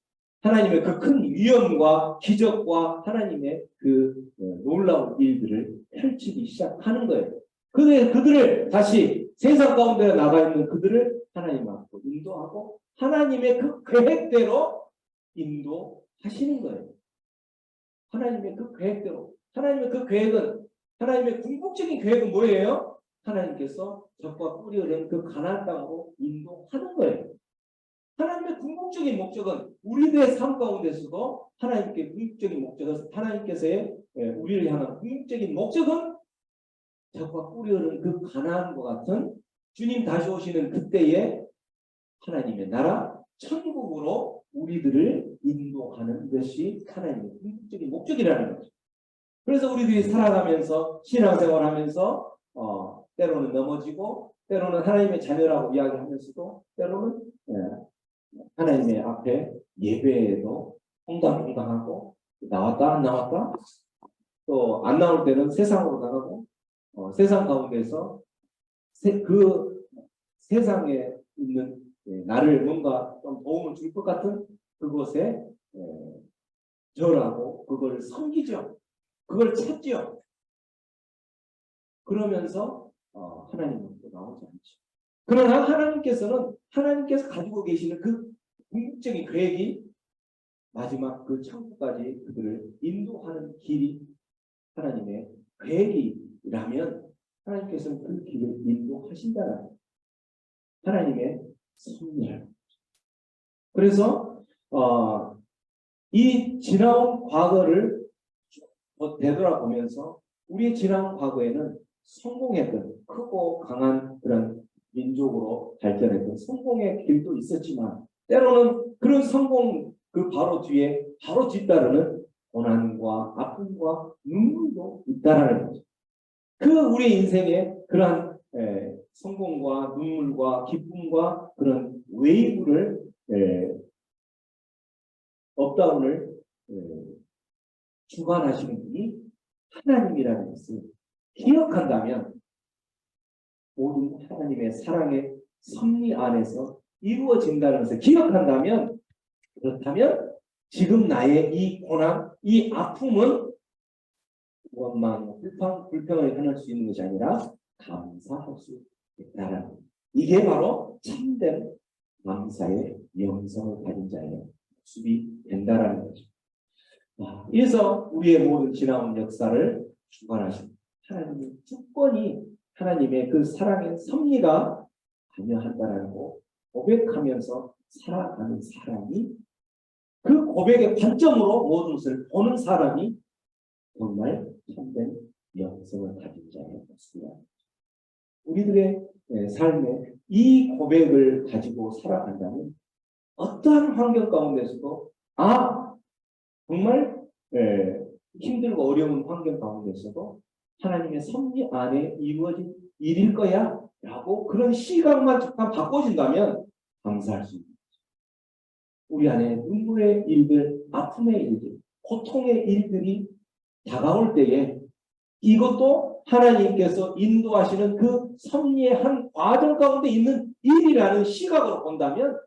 하나님의 그 큰 위엄과 기적과 하나님의 그 놀라운 일들을 펼치기 시작하는 거예요. 그들을 다시 세상 가운데 나가 있는 그들을 하나님 앞으로 인도하고 하나님의 그 계획대로 인도하시는 거예요. 하나님의 그 계획대로. 하나님의 그 계획은 하나님의 궁극적인 계획은 뭐예요? 하나님께서 적과 꿀이 흐르는 그 가나안 땅으로 인도하는 거예요. 하나님의 궁극적인 목적은 우리들의 삶 가운데서도 하나님께 궁극적인 목적은 하나님께서의 우리를 향한 궁극적인 목적은 적과 꿀이 흐르는 그 가나안과 같은 주님 다시 오시는 그때에 하나님의 나라 천국으로 우리들을 인도하는 것이 하나님의 궁극적인 목적이라는 거죠. 그래서 우리들이 살아가면서 신앙생활하면서 때로는 넘어지고 때로는 하나님의 자녀라고 이야기하면서도 때로는 하나님의 앞에 예배에도 홍당홍당하고 나왔다 안 나왔다 또 안 나올 때는 세상으로 나가고 세상 가운데서 그 세상에 있는 나를 뭔가 좀 도움을 줄 것 같은 그곳에 절하고 그걸 섬기죠. 그걸 찾죠. 그러면서 하나님은 또 나오지 않죠. 그러나 하나님께서 가지고 계시는 그 궁극적인 계획이 마지막 그 천국까지 그들을 인도하는 길이 하나님의 계획이라면 하나님께서는 그 길을 인도하신다는 하나님의 섭리라는 거죠. 그래서 이 지나온 과거를 되돌아보면서 우리의 지나온 과거에는 성공했던 크고 강한 그런 민족으로 발전했던 성공의 길도 있었지만 때로는 그런 성공 그 바로 뒤에 바로 뒤따르는 고난과 아픔과 눈물도 있다라는 거죠. 그 우리 인생에 그러한 성공과 눈물과 기쁨과 그런 웨이브를 업다운을 주관하시는 분이 하나님이라는 것을 기억한다면 모든 하나님의 사랑의 섭리 안에서 이루어진다는 것을 기억한다면 그렇다면 지금 나의 이 고난, 이 아픔은 원망, 불평을 hen할 수 있는 것이 아니라 감사할 수 있다라는 이게 바로 참된 감사의 영성을 가진 자의 모습이 된다라는 거죠. 그래서 우리의 모든 지나온 역사를 주관하신 하나님의 주권이 하나님의 그 사랑의 섭리가 관여한다라는 거 고백하면서 살아가는 사람이 그 고백의 관점으로 모든 것을 보는 사람이 정말 참된 영성을 가진 자의 모습이다. 우리들의 삶에 이 고백을 가지고 살아간다면 어떠한 환경 가운데서도 정말 힘들고 어려운 환경 가운데서도 하나님의 섭리 안에 이루어진 일일 거야 라고 그런 시각만 잠깐 바꿔준다면 감사할 수 있는 거죠. 우리 안에 눈물의 일들, 아픔의 일들, 고통의 일들이 다가올 때에 이것도 하나님께서 인도하시는 그 섭리의 한 과정 가운데 있는 일이라는 시각으로 본다면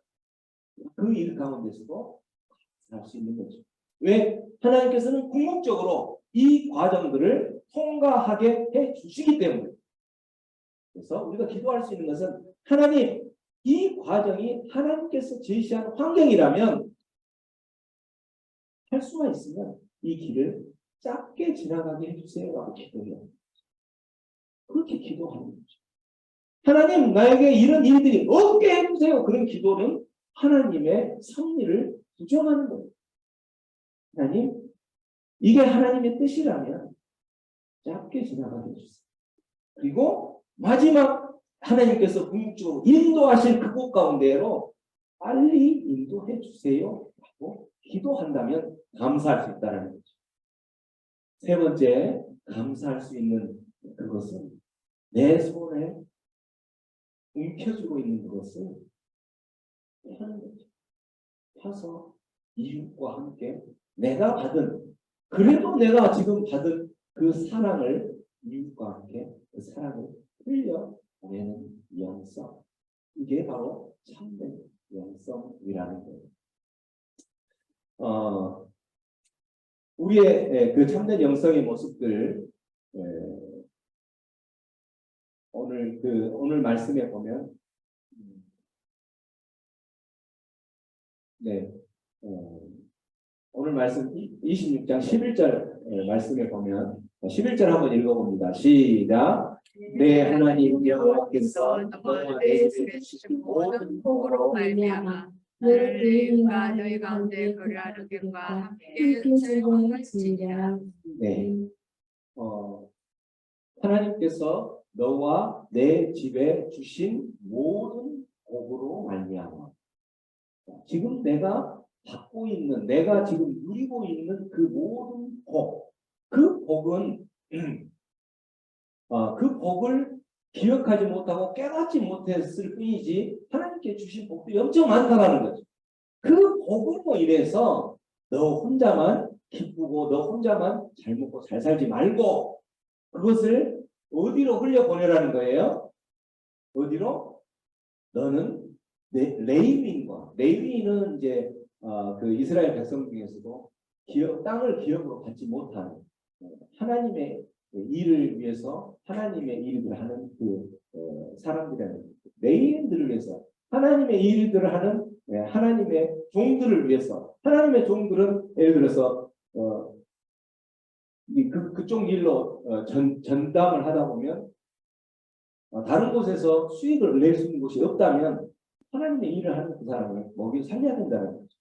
그 일 가운데서도 할 수 있는 거죠. 왜? 하나님께서는 궁극적으로 이 과정들을 통과하게 해 주시기 때문에. 그래서 우리가 기도할 수 있는 것은 하나님, 이 과정이 하나님께서 제시한 환경이라면 할 수만 있으면 이 길을 짧게 지나가게 해주세요라고 기도해요. 그렇게 기도하는 거죠. 하나님, 나에게 이런 일들이 없게 해주세요. 그런 기도는 하나님의 섭리를 부정하는 거예요. 하나님, 이게 하나님의 뜻이라면 짧게 지나가게 해주세요. 그리고 마지막 하나님께서 궁극적으로 인도하실 그곳 가운데로 빨리 인도해 주세요 라고 기도한다면 감사할 수 있다는 거죠. 세 번째, 감사할 수 있는 그것은 내 손에 움켜쥐고 있는 그것을 펴는 거죠. 펴서 이웃과 함께 내가 받은, 그래도 내가 지금 받은 그 사랑을 이웃과 함께 그 사랑을 흘려보내는 영성. 이게 바로 참된 영성이라는 거예요. 우리의 그 참된 영성의 모습들, 오늘 말씀에 보면, 오늘 말씀 26장 11절 말씀에 보면 11절 한번 읽어봅니다. 시작. 내 하나님 여호와께서 너와 내 집에 주신 모든 복으로 말미암아 너를 레위인과 너희 가운데 거류하는 객과 함께 즐거워할지니라. 네. 하나님께서 너와 내 집에 주신 모든 복으로 말미암아. 지금 내가 받고 있는, 내가 지금 누리고 있는 그 모든 복, 그 복은 그 복을 기억하지 못하고 깨닫지 못했을 뿐이지 하나님께 주신 복들이 엄청 많다라는 거죠. 그 복으로 인해서 너 혼자만 기쁘고 너 혼자만 잘 먹고 잘 살지 말고 그것을 어디로 흘려보내라는 거예요? 어디로? 너는 레위인은 이제 그 이스라엘 백성 중에서도 땅을 기업으로 받지 못하는 하나님의 일을 위해서 하나님의 일을 하는 그 사람들이라는 레위인들을 위해서 하나님의 일들을 하는 하나님의 종들을 위해서 하나님의 종들은 예를 들어서 그쪽 일로 전담을 하다 보면 다른 곳에서 수익을 낼 수 있는 곳이 없다면 하나님의 일을 하는 그 사람을 먹여 살려야 된다는 거죠.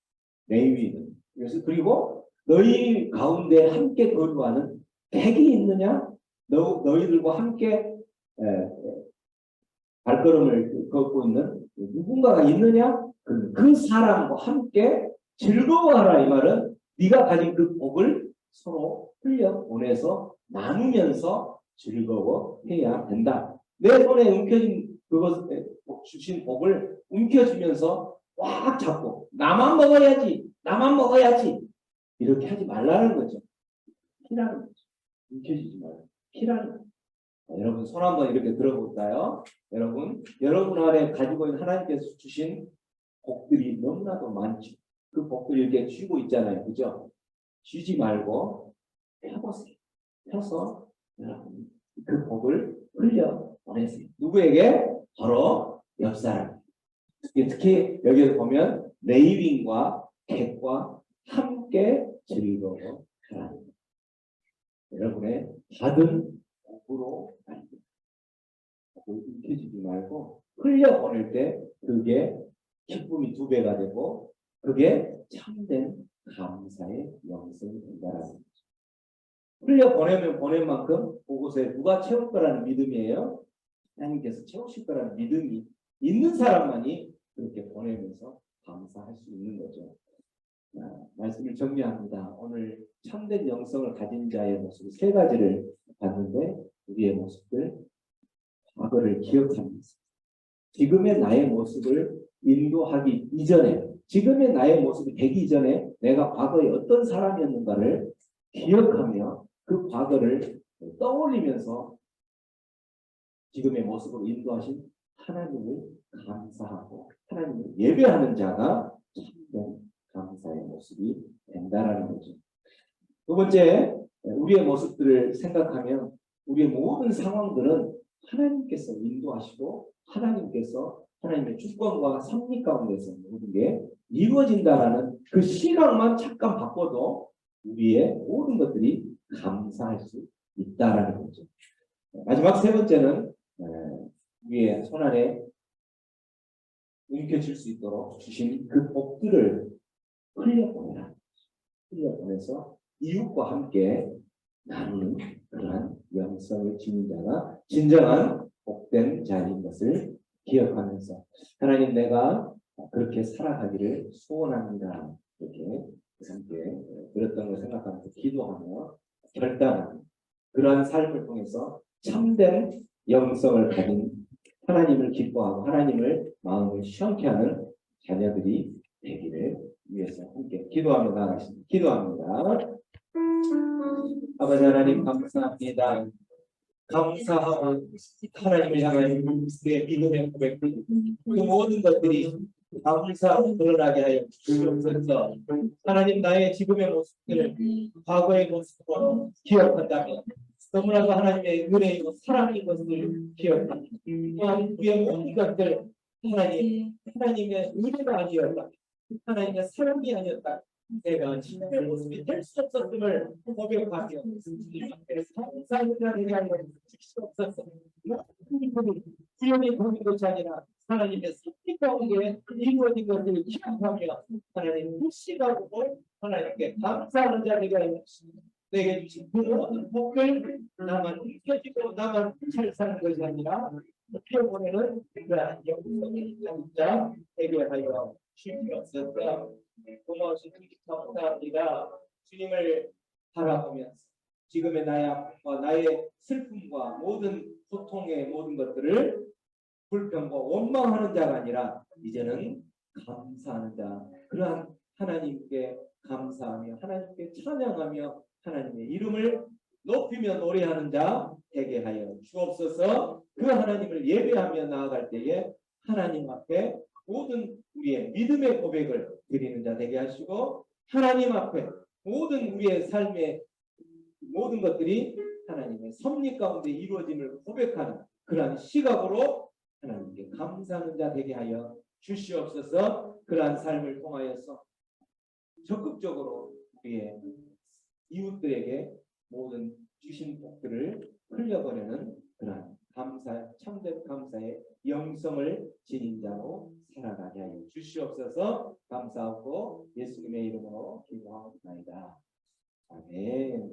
레위인은. 그래서 그리고 너희 가운데 함께 거주하는 백이 있느냐? 너희들과 함께 발걸음을 걷고 있는 누군가가 있느냐? 그 사람과 함께 즐거워하라. 이 말은 네가 가진 그 복을 서로 흘려보내서 나누면서 즐거워해야 된다. 내 손에 움켜진 그것 주신 복을 움켜쥐면서 꽉 잡고 나만 먹어야지 이렇게 하지 말라는 거죠. 피라는 거죠. 움켜쥐지 말고 피라는 거죠. 여러분 손 한번 이렇게 들어볼까요? 여러분 안에 가지고 있는 하나님께서 주신 복들이 너무나도 많죠. 그 복들 이렇게 쥐고 있잖아요. 그죠? 쥐지 말고 펴보세요. 펴서 여러분 그 복을 흘려보내세요. 누구에게? 바로 옆사람. 특히 여기에 보면 레위인과 객과 함께 즐거워하라. 여러분의 받은 복으로 움켜쥐지 말고 흘려보낼 때 그게 기쁨이 2배가 되고 그게 참된 감사의 영성이 된다라는 거죠. 흘려보내면 보낸 만큼 그곳에 누가 채울 거라는 믿음이에요. 하나님께서 채우실 거라는 믿음이 있는 사람만이 그렇게 보내면서 감사할 수 있는 거죠. 말씀을 정리합니다. 오늘 참된 영성을 가진 자의 모습 3가지를 봤는데 우리의 모습들 과거를 기억하면서 지금의 나의 모습을 인도하기 이전에, 지금의 나의 모습이 되기 이전에 내가 과거에 어떤 사람이었는가를 기억하며 그 과거를 떠올리면서 지금의 모습으로 인도하신 하나님을 감사하고 하나님을 예배하는 자가 참된 감사의 모습이 된다라는 거죠. 두 번째, 우리의 모습들을 생각하면 우리의 모든 상황들은 하나님께서 인도하시고 하나님께서 하나님의 주권과 섭리 가운데서 모든 게 이루어진다라는 그 시각만 잠깐 바꿔도 우리의 모든 것들이 감사할 수 있다라는 거죠. 마지막 세 번째는 우리의 손안에 움켜쥘 수 있도록 주신 그 복들을 흘려보내서 이웃과 함께 나누는 그러한 영성을 지닌 자가 진정한 복된 자인 것을 기억하면서 하나님 내가 그렇게 살아가기를 소원합니다. 이렇게 함께 들었던 걸 생각하면서 기도하며 결단하는 그러한 삶을 통해서 참된 영성을 가진 하나님을 기뻐하고 하나님을 마음을 시원케 하는 자녀들이 되기를 위해서 함께 기도하며 나아가겠습니다. 기도합니다. 아버지 하나님 감사합니다. 감사하고 하나님을 향한 우리의 믿음의 고백 그 모든 것들이 감사하고 드러나게 하여 주시옵소서. 하나님 나의 지금의 모습들을 과거의 모습으로 기억한다면 너무나도 하나님의 은혜이고 사랑인 것을 기억합니다. 또한 우리의 모든 것들 하나님의 은혜가 아니었다. 하나님의 사랑이 아니었다. 내가 진짜의 모습이 될 수 없었음을 고백하며 감사합니다. 내가 주시옵소서. 구원이 보는 것이 아니라 하나님의 섭리 가운데 이루어진 것을 기억하며 하나님 묵시하고 하나님께 감사하는 자리가 내게 주신 그 모든 복을 나만 익혀지고 나만 잘 사는 것이 아니라 피어보내는 그러한 영성의 자 되게 하여 주시옵소서. 고마우신 주님 감사합니다. 주님을 바라보면서 지금의 나의 슬픔과 모든 고통의 모든 것들을 불평과 원망하는 자가 아니라 이제는 감사하는 자, 그러한 하나님께 감사하며 하나님께 찬양하며 하나님의 이름을 높이며 노래하는 자 되게 하여 주옵소서. 그 하나님을 예배하며 나아갈 때에 하나님 앞에 모든 우리의 믿음의 고백을 드리는 자 되게 하시고 하나님 앞에 모든 우리의 삶의 모든 것들이 하나님의 섭리 가운데 이루어짐을 고백하는 그러한 시각으로 하나님께 감사하는 자 되게 하여 주시옵소서. 그러한 삶을 통하여서 적극적으로 우리의 이웃들에게 모든 주신 복들을 흘려보내는 그러한 참된 감사의 영성을 지닌 자로 살아가게 하여 주시옵소서. 감사하고 예수님의 이름으로 기도하옵나이다. 아멘.